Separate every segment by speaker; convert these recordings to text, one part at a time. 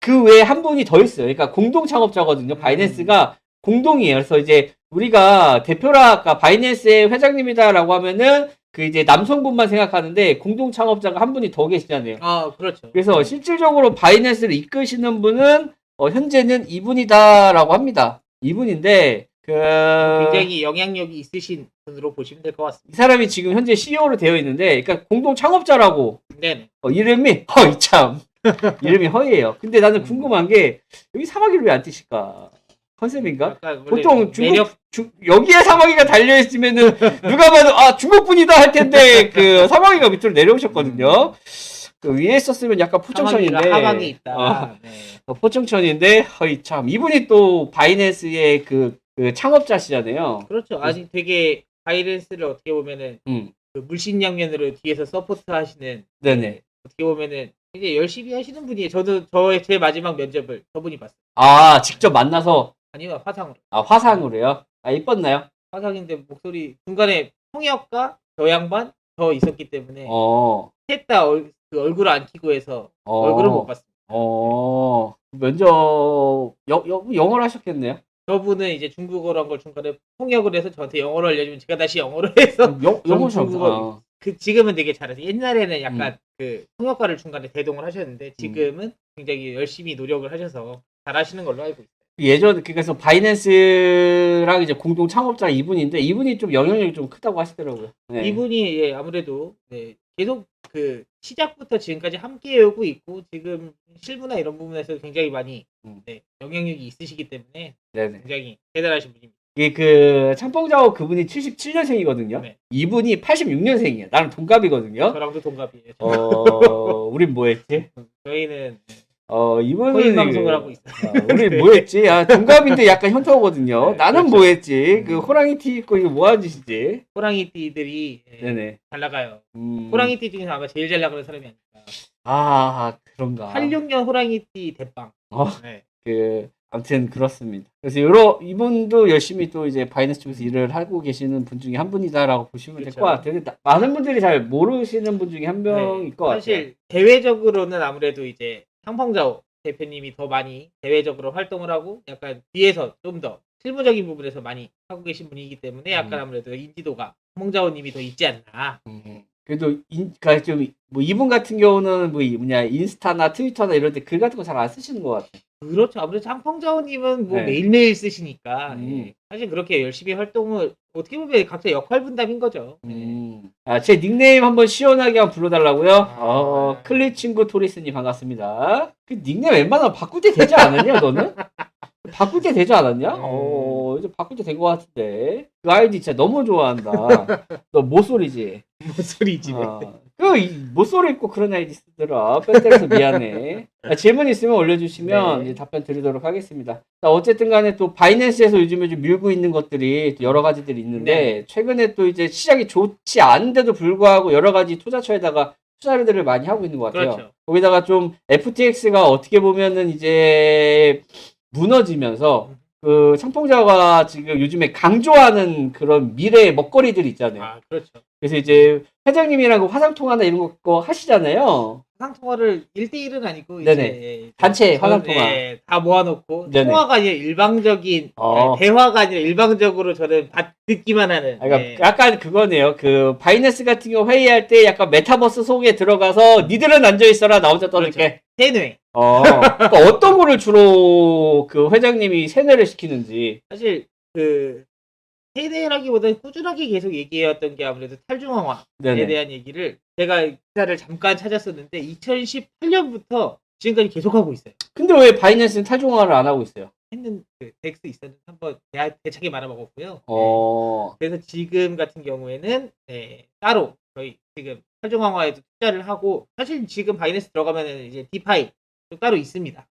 Speaker 1: 그 외에 한 분이 더 있어요. 그러니까 공동 창업자거든요. 바이낸스가 공동이에요. 그래서 이제 우리가 대표라 아까 바이낸스의 회장님이다라고 하면은 그 이제 남성분만 생각하는데 공동 창업자가 한 분이 더 계시잖아요.
Speaker 2: 아, 그렇죠.
Speaker 1: 그래서 실질적으로 바이낸스를 이끄시는 분은 현재는 이분이다라고 합니다. 이분인데
Speaker 2: 굉장히 영향력이 있으신 분으로 보시면 될 것
Speaker 1: 이
Speaker 2: 같습니다.
Speaker 1: 사람이 지금 현재 CEO로 되어 있는데, 그러니까 공동 창업자라고
Speaker 2: 네네.
Speaker 1: 이름이 허이 참 이름이 허이예요. 근데 나는 궁금한 게 여기 사마귀를 왜 안 뜨실까? 컨셉인가?
Speaker 2: 약간 원래
Speaker 1: 보통
Speaker 2: 매력
Speaker 1: 여기에 사마귀가 달려 있으면은 누가 봐도 아 중국 분이다 할 텐데 그 사마귀가 밑으로 내려오셨거든요. 그 위에 있었으면 약간 포청천인데
Speaker 2: 사마귀가 하강에 있다. 네.
Speaker 1: 포청천인데 허이 참 이분이 또 바이낸스의 그 창업자시잖아요.
Speaker 2: 그렇죠. 아니 되게 바이낸스를 어떻게 보면은
Speaker 1: 음,
Speaker 2: 그 물신양면으로 뒤에서 서포트 하시는
Speaker 1: 네네.
Speaker 2: 어떻게 보면은 굉장히 열심히 하시는 분이에요. 저도 제 마지막 면접을 저분이 봤어요.
Speaker 1: 아 직접 만나서
Speaker 2: 아니요, 화상으로.
Speaker 1: 화상으로요? 아 이뻤나요?
Speaker 2: 화상인데 목소리 중간에 통역과 저 양반 저 있었기 때문에
Speaker 1: 어,
Speaker 2: 셋 다 그 얼굴을 안 키고 해서
Speaker 1: 어.
Speaker 2: 얼굴을 못 봤습니다.
Speaker 1: 면접 영어를 하셨겠네요.
Speaker 2: 저분은 이제 중국어로 한 걸 중간에 통역을 해서 저한테 영어로 알려주면 제가 다시 영어로 해서
Speaker 1: 영어
Speaker 2: 중국어 그 지금은 되게 잘하세요. 옛날에는 약간 그 통역과를 중간에 대동을 하셨는데 지금은 굉장히 열심히 노력을 하셔서 잘하시는 걸로 알고 있어요.
Speaker 1: 예전 그래서 바이낸스랑 이제 공동 창업자 이분인데 이분이 좀 영향력이 좀 크다고 하시더라고요. 네.
Speaker 2: 이분이 예, 아무래도 네, 계속 그 시작부터 지금까지 함께 해오고 있고 지금 실무나 이런 부분에서 굉장히 많이 네, 영향력이 있으시기 때문에
Speaker 1: 네네.
Speaker 2: 굉장히 대단하신 분입니다.
Speaker 1: 이게 그 창펑자오 그분이 77년생이거든요.
Speaker 2: 네.
Speaker 1: 이분이 86년생이에요. 나랑 동갑이거든요.
Speaker 2: 저랑도 동갑이에요.
Speaker 1: 우린 뭐했지?
Speaker 2: 저희는
Speaker 1: 이분은
Speaker 2: 코인 방송을 하고 있어요.
Speaker 1: 우리 뭐했지? 동갑인데 약간 현타오거든요.
Speaker 2: 네,
Speaker 1: 나는
Speaker 2: 그렇죠.
Speaker 1: 뭐했지? 그 호랑이 티 입고 이거 뭐하는 짓이지?
Speaker 2: 호랑이띠들이 예,
Speaker 1: 네네.
Speaker 2: 잘 나가요. 호랑이띠 중에서 아마 제일 잘 나가는 사람이 아닐까.
Speaker 1: 그런가.
Speaker 2: 86년 호랑이띠 대빵. 네.
Speaker 1: 아무튼 그렇습니다. 그래서 이분도 열심히 또 이제 바이낸스 쪽에서 일을 하고 계시는 분 중에 한 분이다라고 보시면 될 것
Speaker 2: 그렇죠.
Speaker 1: 같아요. 근데 많은 분들이 잘 모르시는 분 중에 한 명일 것 같아요.
Speaker 2: 사실 대외적으로는 아무래도 이제 상펑자오 대표님이 더 많이 대외적으로 활동을 하고 약간 뒤에서 좀 더 실무적인 부분에서 많이 하고 계신 분이기 때문에 약간 아무래도 인지도가 상펑자오님이 더 있지 않나.
Speaker 1: 그래도 그러니까 좀 뭐 이분 같은 경우는 뭐 인스타나 트위터나 이럴 때 글 같은 거 잘 안 쓰시는 것 같아요.
Speaker 2: 그렇죠. 아무래도 상펑자오님은 뭐
Speaker 1: 네.
Speaker 2: 매일매일 쓰시니까
Speaker 1: 음.
Speaker 2: 사실 그렇게 열심히 활동을 어떻게 보면 각자 역할 분담인 거죠.
Speaker 1: 제 닉네임 한번 시원하게 한번 불러달라고요?
Speaker 2: 아.
Speaker 1: 클리 친구 토리스님 반갑습니다. 그 닉네임 웬만하면 바꿀 때 되지 않았냐, 너는? 바꿀 때 되지 않았냐? 이제 바꿀 때 된 것 같은데. 그 아이디 진짜 너무 좋아한다. 너 모쏠이지?
Speaker 2: 모쏠이지.
Speaker 1: 모쏠 입고 그런 아이디 쓰더라. 뺀때려서 미안해. 질문 있으면 올려주시면
Speaker 2: 네.
Speaker 1: 이제 답변 드리도록 하겠습니다. 자, 어쨌든 간에 또 바이낸스에서 요즘에 좀 밀고 있는 것들이 여러 가지들이 있는데,
Speaker 2: 네.
Speaker 1: 최근에 또 이제 시작이 좋지 않은데도 불구하고 여러 가지 투자처에다가 투자들을 많이 하고 있는 것 같아요.
Speaker 2: 그렇죠.
Speaker 1: 거기다가 좀 FTX가 어떻게 보면은 이제 무너지면서 그 창펑자가 지금 요즘에 강조하는 그런 미래의 먹거리들이 있잖아요.
Speaker 2: 아, 그렇죠.
Speaker 1: 그래서 이제 회장님이랑 그 화상통화나 이런 거 하시잖아요.
Speaker 2: 화상통화를 1대1은 아니고
Speaker 1: 네네.
Speaker 2: 이제
Speaker 1: 단체 화상통화.
Speaker 2: 다 모아놓고
Speaker 1: 네네.
Speaker 2: 통화가 아니라 일방적인 대화가 아니라 일방적으로 저는 듣기만 하는.
Speaker 1: 그러니까 약간 그거네요. 그 바이낸스 같은 경우 회의할 때 약간 메타버스 속에 들어가서 니들은 앉아 있어라 나 혼자 떠들게.
Speaker 2: 그렇죠. 세뇌.
Speaker 1: 그러니까 어떤 거를 주로 그 회장님이 세뇌를 시키는지.
Speaker 2: 사실 그 세뇌라기보다는 꾸준하게 계속 얘기해왔던 게 아무래도 탈중앙화에
Speaker 1: 네네.
Speaker 2: 대한 얘기를 제가 기사를 잠깐 찾았었는데 2018년부터 지금까지 계속하고 있어요.
Speaker 1: 근데 왜 바이낸스는 탈중앙화를 안 하고 있어요?
Speaker 2: 했는 그 덱스 있었는데 한번 대차게 말아먹었고요. 그래서 지금 같은 경우에는 따로 저희 지금 탈중앙화에도 투자를 하고 사실 지금 바이낸스 들어가면은 이제 디파이 따로 있습니다.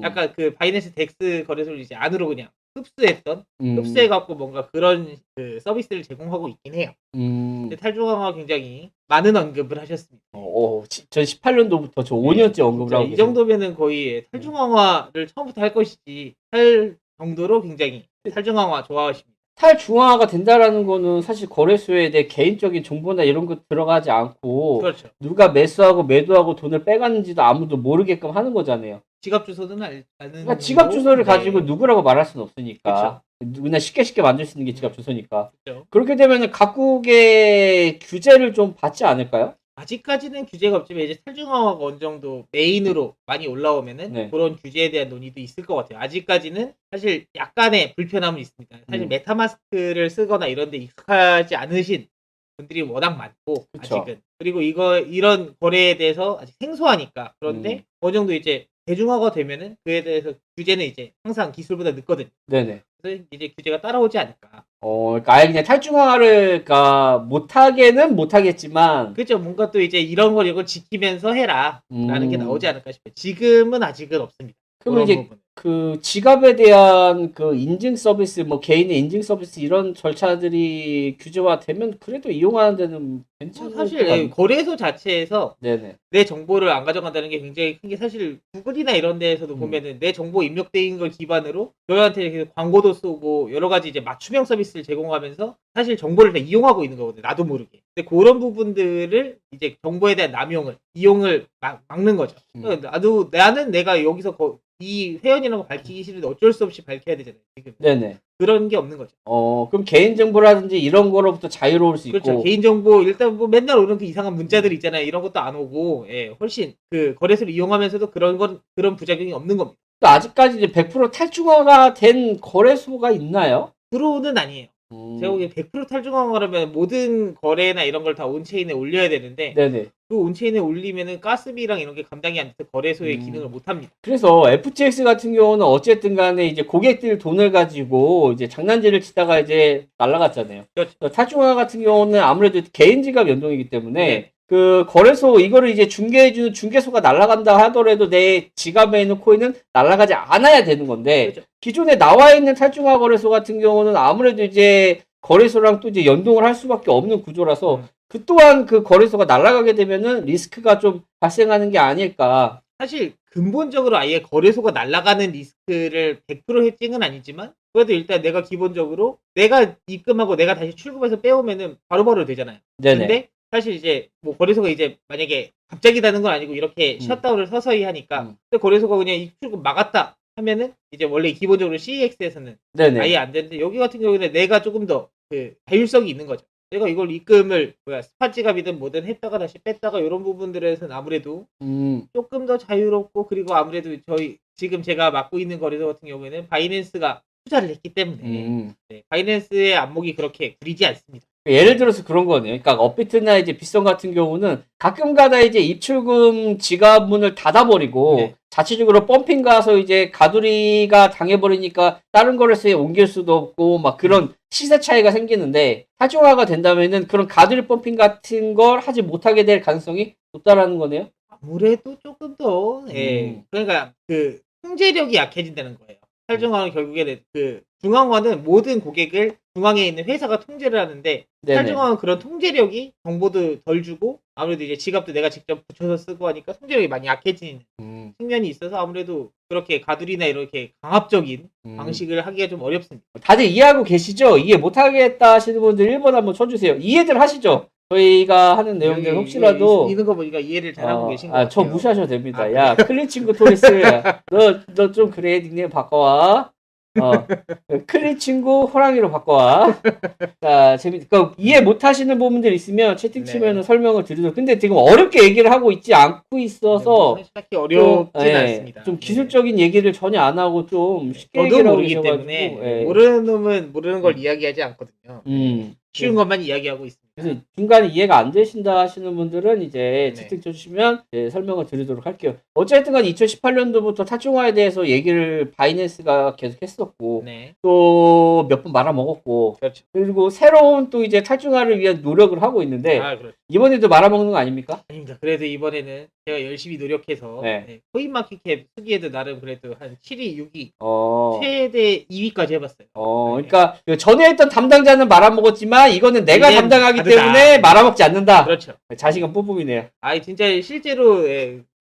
Speaker 2: 약간 그 바이낸스 덱스 거래소를 이제 안으로 그냥 흡수해갖고 뭔가 그런 그 서비스를 제공하고 있긴 해요. 근데 탈중앙화 굉장히 많은 언급을 하셨습니다.
Speaker 1: 전 18년도부터 저 5년째 언급을 하고
Speaker 2: 이 정도면은 거의 탈중앙화를 처음부터 할 것이지 할 정도로 굉장히 탈중앙화 좋아하십니다.
Speaker 1: 탈중앙화가 된다라는 거는 사실 거래소에 내 개인적인 정보나 이런 거 들어가지 않고
Speaker 2: 그렇죠.
Speaker 1: 누가 매수하고 매도하고 돈을 빼갔는지도 아무도 모르게끔 하는 거잖아요.
Speaker 2: 지갑 주소는 아는
Speaker 1: 그러니까 지갑 주소를
Speaker 2: 네.
Speaker 1: 가지고 누구라고 말할 수는 없으니까.
Speaker 2: 그쵸.
Speaker 1: 누구나 쉽게 만들 수 있는 게 지갑 주소니까.
Speaker 2: 그렇죠.
Speaker 1: 그렇게 되면 각국의 규제를 좀 받지 않을까요?
Speaker 2: 아직까지는 규제가 없지만 이제 탈중앙화가 어느 정도 메인으로 많이 올라오면은
Speaker 1: 네.
Speaker 2: 그런 규제에 대한 논의도 있을 것 같아요. 아직까지는 사실 약간의 불편함은 있습니다. 사실 메타마스크를 쓰거나 이런 데 익숙하지 않으신 분들이 워낙 많고
Speaker 1: 그쵸.
Speaker 2: 아직은. 그리고 이런 거래에 대해서 아직 생소하니까. 그런데 어느 정도 이제 대중화가 되면은 그에 대해서 규제는 이제 항상 기술보다 늦거든요.
Speaker 1: 네네.
Speaker 2: 그래서 이제 규제가 따라오지 않을까.
Speaker 1: 그러니까 아예 그냥 탈중화를, 그러니까 못하겠지만,
Speaker 2: 그죠. 뭔가 또 이제 이런 걸 지키면서 해라. 라는 게 나오지 않을까 싶어요. 지금은 아직은 없습니다.
Speaker 1: 그러면
Speaker 2: 그런
Speaker 1: 이제
Speaker 2: 부분은.
Speaker 1: 그 지갑에 대한 그 인증 서비스, 뭐 개인의 인증 서비스 이런 절차들이 규제화되면 그래도 이용하는 데는 괜찮을 것
Speaker 2: 사실
Speaker 1: 같아요.
Speaker 2: 거래소 자체에서
Speaker 1: 네네.
Speaker 2: 내 정보를 안 가져간다는 게 굉장히 큰 게 사실 구글이나 이런 데에서도 보면은 내 정보 입력돼 있는 걸 기반으로 너희한테 계속 광고도 쏘고 여러 가지 이제 맞춤형 서비스를 제공하면서 사실 정보를 다 이용하고 있는 거거든요. 나도 모르게. 근데 그런 부분들을 이제 정보에 대한 이용을 막는 거죠. 그러니까 나는 내가 여기서 이 회원이라는 거 밝히기 싫은데 어쩔 수 없이 밝혀야 되잖아요. 지금.
Speaker 1: 네네.
Speaker 2: 그런 게 없는 거죠.
Speaker 1: 그럼 개인정보라든지 이런 거로부터 자유로울 수
Speaker 2: 그렇죠.
Speaker 1: 있고.
Speaker 2: 개인정보 일단 뭐 맨날 오는 그 이상한 문자들 있잖아요. 이런 것도 안 오고, 예, 훨씬 그 거래소를 이용하면서도 그런 부작용이 없는 겁니다.
Speaker 1: 또 아직까지 이제 100% 탈중화가 된 거래소가 있나요?
Speaker 2: 프로는 아니에요. 제가 보기엔 100% 탈중앙하려면 모든 거래나 이런 걸 다 온체인에 올려야 되는데
Speaker 1: 네네.
Speaker 2: 그 온체인에 올리면은 가스비랑 이런 게 감당이 안 돼서 거래소의 기능을 못 합니다.
Speaker 1: 그래서 FTX 같은 경우는 어쨌든 간에 이제 고객들 돈을 가지고 이제 장난질을 치다가 이제 날라갔잖아요.
Speaker 2: 그렇죠.
Speaker 1: 탈중화 같은 경우는 아무래도 개인 지갑 연동이기 때문에
Speaker 2: 네.
Speaker 1: 그 거래소 이거를 이제 중개해주는 중개소가 날라간다 하더라도 내 지갑에 있는 코인은 날라가지 않아야 되는 건데
Speaker 2: 그렇죠.
Speaker 1: 기존에 나와 있는 탈중화 거래소 같은 경우는 아무래도 이제 거래소랑 또 이제 연동을 할 수밖에 없는 구조라서 그 또한 그 거래소가 날아가게 되면은 리스크가 좀 발생하는 게 아닐까.
Speaker 2: 사실 근본적으로 아예 거래소가 날아가는 리스크를 100% 해칭은 아니지만 그래도 일단 내가 기본적으로 내가 입금하고 내가 다시 출금해서 빼오면은 바로바로 되잖아요.
Speaker 1: 네네.
Speaker 2: 근데 사실 이제 뭐 거래소가 이제 만약에 갑자기 다는 건 아니고 이렇게 셧다운을 서서히 하니까 근데 거래소가 그냥 입출금 막았다 하면은 이제 원래 기본적으로 CEX에서는
Speaker 1: 네네.
Speaker 2: 아예 안 되는데 여기 같은 경우에는 내가 조금 더 그 자율성이 있는 거죠. 내가 이걸 입금을 스팟 지갑이든 뭐든 했다가 다시 뺐다가 이런 부분들에서는 아무래도 조금 더 자유롭고 그리고 아무래도 지금 제가 맡고 있는 거래소 같은 경우에는 바이낸스가 투자를 했기 때문에 네, 바이낸스의 안목이 그렇게 구리지 않습니다.
Speaker 1: 예를 들어서 그런 거네요. 그러니까 업비트나 이제 빗썸 같은 경우는 가끔가다 이제 입출금 지갑문을 닫아버리고
Speaker 2: 네.
Speaker 1: 자체적으로 펌핑 가서 이제 가두리가 당해버리니까 다른 거래소에 옮길 수도 없고 막 그런 시세 차이가 생기는데 탈중화가 된다면은 그런 가두리 펌핑 같은 걸 하지 못하게 될 가능성이 높다라는 거네요.
Speaker 2: 아무래도 조금 더 그러니까 그 통제력이 약해진다는 거예요. 탈중앙은 결국에는 그 중앙화는 모든 고객을 중앙에 있는 회사가 통제를 하는데
Speaker 1: 네네.
Speaker 2: 탈중앙은 그런 통제력이 정보도 덜 주고 아무래도 이제 지갑도 내가 직접 붙여서 쓰고 하니까 통제력이 많이 약해지는 측면이 있어서 아무래도 그렇게 가두리나 이렇게 강압적인 방식을 하기가 좀 어렵습니다.
Speaker 1: 다들 이해하고 계시죠? 이해 못하겠다 하시는 분들 1번 한번 쳐주세요. 이해들 하시죠? 저희가 하는 내용들 혹시라도
Speaker 2: 있는 거 보니까 이해를 잘하고 계신 것 같아요.
Speaker 1: 저 무시하셔도 됩니다. 야, 클린 친구 토리스, 너 좀 그래, 닉네임 바꿔와. 클린 친구 호랑이로 바꿔와. 자, 그러니까 이해 못 하시는 부분들 있으면 채팅 치면 설명을 드리도록. 근데 지금 어렵게 얘기를 하고 있지 않고 있어서.
Speaker 2: 사실 딱히 어렵진 않습니다.
Speaker 1: 좀 기술적인 얘기를 전혀 안 하고 좀 쉽게
Speaker 2: 저도
Speaker 1: 얘기를 하고
Speaker 2: 모르기
Speaker 1: 계셔가지고.
Speaker 2: 때문에 모르는 놈은 모르는 걸 이야기하지 않거든요. 쉬운 것만 이야기하고 있습니다.
Speaker 1: 그래서 중간에 이해가 안 되신다 하시는 분들은 이제 채팅 쳐주시면 설명을 드리도록 할게요. 어쨌든 간 2018년도부터 탈중화에 대해서 얘기를 바이낸스가 계속 했었고 또 몇 번 말아먹었고
Speaker 2: 그렇죠.
Speaker 1: 그리고 새로운 또 이제 탈중화를 위한 노력을 하고 있는데
Speaker 2: 그렇죠.
Speaker 1: 이번에도 말아먹는 거 아닙니까?
Speaker 2: 아닙니다. 그래도 이번에는 제가 열심히 노력해서 코인마켓캡 수기에도 나름 그래도 한 7위, 6위 최대 2위까지 해봤어요.
Speaker 1: 그러니까 그 전에 했던 담당자는 말아먹었지만 이거는 내가 담당하기
Speaker 2: 다르다.
Speaker 1: 때문에 말아먹지 않는다.
Speaker 2: 그렇죠.
Speaker 1: 자신감 뿜뿜이네요.
Speaker 2: 진짜 실제로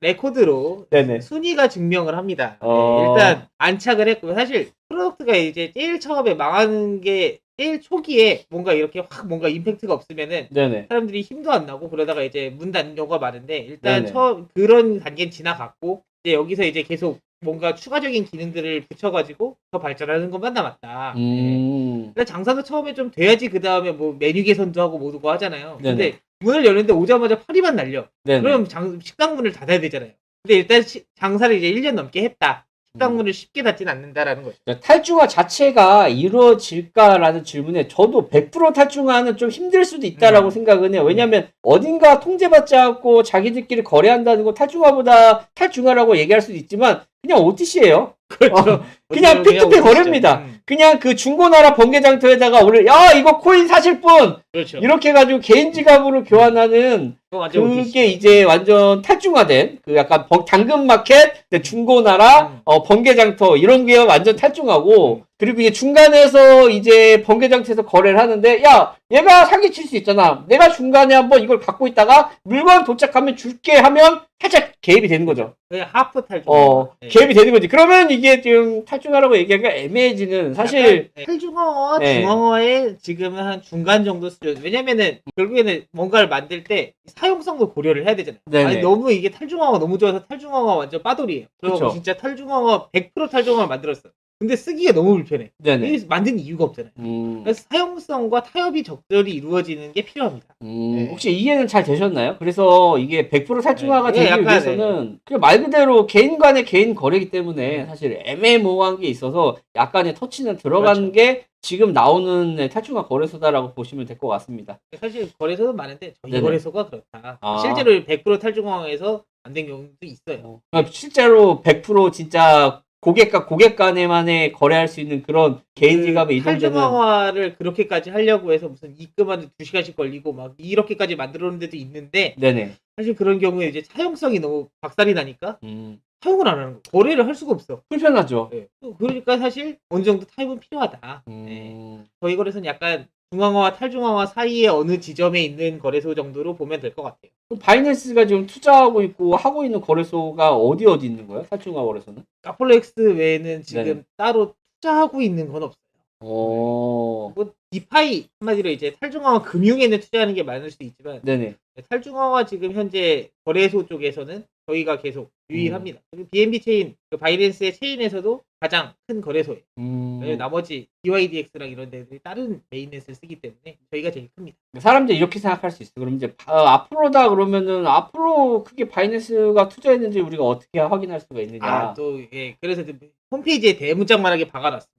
Speaker 2: 레코드로
Speaker 1: 네네.
Speaker 2: 순위가 증명을 합니다. 일단 안착을 했고 사실 프로덕트가 이제 제일 처음에 망하는 게 제일 초기에 뭔가 이렇게 확 뭔가 임팩트가 없으면은
Speaker 1: 네네.
Speaker 2: 사람들이 힘도 안 나고 그러다가 이제 문 닫는 경우가 많은데 일단
Speaker 1: 네네.
Speaker 2: 그런 단계는 지나갔고 이제 여기서 이제 계속 뭔가 추가적인 기능들을 붙여가지고 더 발전하는 것만 남았다. 근데 장사도 처음에 좀 돼야지 그 다음에 뭐 메뉴 개선도 하고 뭐고 하잖아요.
Speaker 1: 네네.
Speaker 2: 근데 문을 열는데 오자마자 파리만 날려.
Speaker 1: 네네.
Speaker 2: 그럼 식당 문을 닫아야 되잖아요. 근데 일단 장사를 이제 1년 넘게 했다. 식당 문을 쉽게 닫진 않는다라는 거죠.
Speaker 1: 탈중화 자체가 이루어질까라는 질문에 저도 100% 탈중화는 좀 힘들 수도 있다라고 생각은 해요. 왜냐하면 어딘가 통제받지 않고 자기들끼리 거래한다는 건 탈중화보다 탈중화라고 얘기할 수도 있지만 그냥 OTC예요.
Speaker 2: 그렇죠.
Speaker 1: 그냥 P2P 거래입니다. 그냥 그 중고나라 번개장터에다가 오늘 야 이거 코인 사실 분
Speaker 2: 그렇죠.
Speaker 1: 이렇게 해가지고 개인 지갑으로 교환하는 그게 이제 완전 탈중화된 그 약간 당근마켓 중고나라 번개장터 이런 게 완전 탈중화고 그리고 이제 중간에서 이제 번개장터에서 거래를 하는데 야 얘가 사기칠 수 있잖아. 내가 중간에 한번 이걸 갖고 있다가 물건 도착하면 줄게 하면 살짝 개입이 되는 거죠.
Speaker 2: 하프 탈중화.
Speaker 1: 개입이 되는 거지. 그러면 이게 지금 탈중화라고 얘기하기가 애매해지는 사실
Speaker 2: 탈중화와 중화화의 지금은 한 중간 정도 수준. 왜냐면은 결국에는 뭔가를 만들 때 사용성도 고려를 해야 되잖아요. 아니 너무 이게 탈중화가 너무 좋아서 탈중화가 완전 빠돌이에요. 그래서 진짜 탈중화가 100% 탈중화를 만들었어. 근데 쓰기가 너무 불편해. 이게 만든 이유가 없잖아요. 그래서 사용성과 타협이 적절히 이루어지는 게 필요합니다.
Speaker 1: 혹시 이해는 잘 되셨나요? 그래서 이게 100% 탈중화가 되기 위해서는 그냥 말 그대로 개인 간의 개인 거래이기 때문에 사실 애매모호한 게 있어서 약간의 터치는 들어간 게 지금 나오는 탈중화 거래소다라고 보시면 될 것 같습니다.
Speaker 2: 사실 거래소도 많은데 저희 거래소가 그렇다. 실제로 100% 탈중화해서 안 된 경우도 있어요.
Speaker 1: 실제로 100% 진짜 고객과 고객 간에만의 거래할 수 있는 그런 개인 지갑의 이동되는
Speaker 2: 탈중화를 그렇게까지 하려고 해서 무슨 입금하는데 2시간씩 걸리고 막 이렇게까지 만들어 놓은 데도 있는데 사실 그런 경우에 이제 사용성이 너무 박살이 나니까 사용을 안 하는 거. 거래를 할 수가 없어.
Speaker 1: 불편하죠.
Speaker 2: 그러니까 사실 어느 정도 타협은 필요하다. 저희 거래소는 약간 중앙화와 탈중앙화 사이에 어느 지점에 있는 거래소 정도로 보면 될 것 같아요.
Speaker 1: 바이낸스가 지금 투자하고 있고 하고 있는 거래소가 어디 있는 거예요? 탈중화 거래소는?
Speaker 2: 카폴렉스 외에는 지금 따로 투자하고 있는 건 없어요. 뭐 디파이 한마디로 이제 탈중앙화 금융에는 투자하는 게 많을 수도 있지만 탈중앙화 지금 현재 거래소 쪽에서는 저희가 계속 유일합니다. 그리고 BNB 체인, 그 바이낸스의 체인에서도 가장 큰 거래소예요. 나머지 DYDX랑 이런 데들이 다른 메인넷을 쓰기 때문에 저희가 제일 큽니다.
Speaker 1: 사람들이 이렇게 생각할 수 있어. 그럼 이제 앞으로다 그러면은 앞으로 그게 바이낸스가 투자했는지 우리가 어떻게 확인할 수가 있느냐.
Speaker 2: 그래서 홈페이지에 대문짝만하게 박아놨습니다.